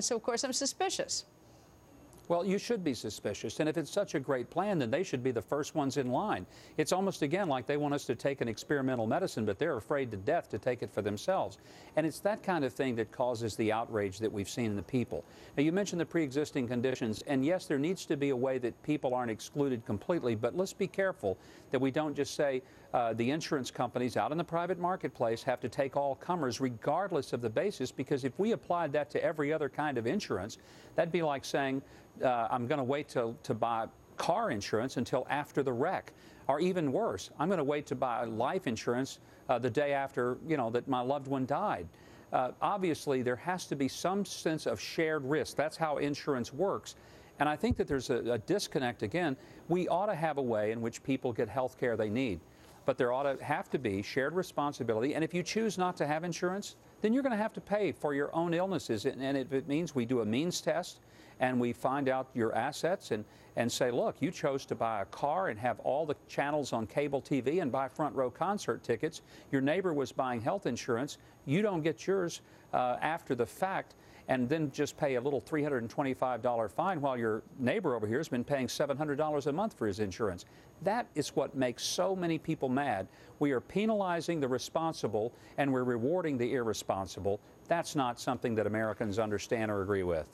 So, of course, I'm suspicious. Well, you should be suspicious, and if it's such a great plan, then they should be the first ones in line. It's almost, again, like they want us to take an experimental medicine, but they're afraid to death to take it for themselves. And it's that kind of thing that causes the outrage that we've seen in the people. Now, you mentioned the pre-existing conditions, and yes, there needs to be a way that people aren't excluded completely, but let's be careful that we don't just say the insurance companies out in the private marketplace have to take all comers regardless of the basis, because if we applied that to every other kind of insurance, that'd be like saying, I'm going to wait to buy car insurance until after the wreck. Or even worse, I'm going to wait to buy life insurance the day after, that my loved one died. Obviously, there has to be some sense of shared risk. That's how insurance works. And I think that there's a disconnect again. We ought to have a way in which people get health care they need. But there ought to have to be shared responsibility. And if you choose not to have insurance, then you're going to have to pay for your own illnesses. And if it means we do a means test and we find out your assets and say, look, you chose to buy a car and have all the channels on cable TV and buy front row concert tickets. Your neighbor was buying health insurance. You don't get yours after the fact, and then just pay a little $325 fine while your neighbor over here has been paying $700 a month for his insurance. That is what makes so many people mad. We are penalizing the responsible and we're rewarding the irresponsible. That's not something that Americans understand or agree with.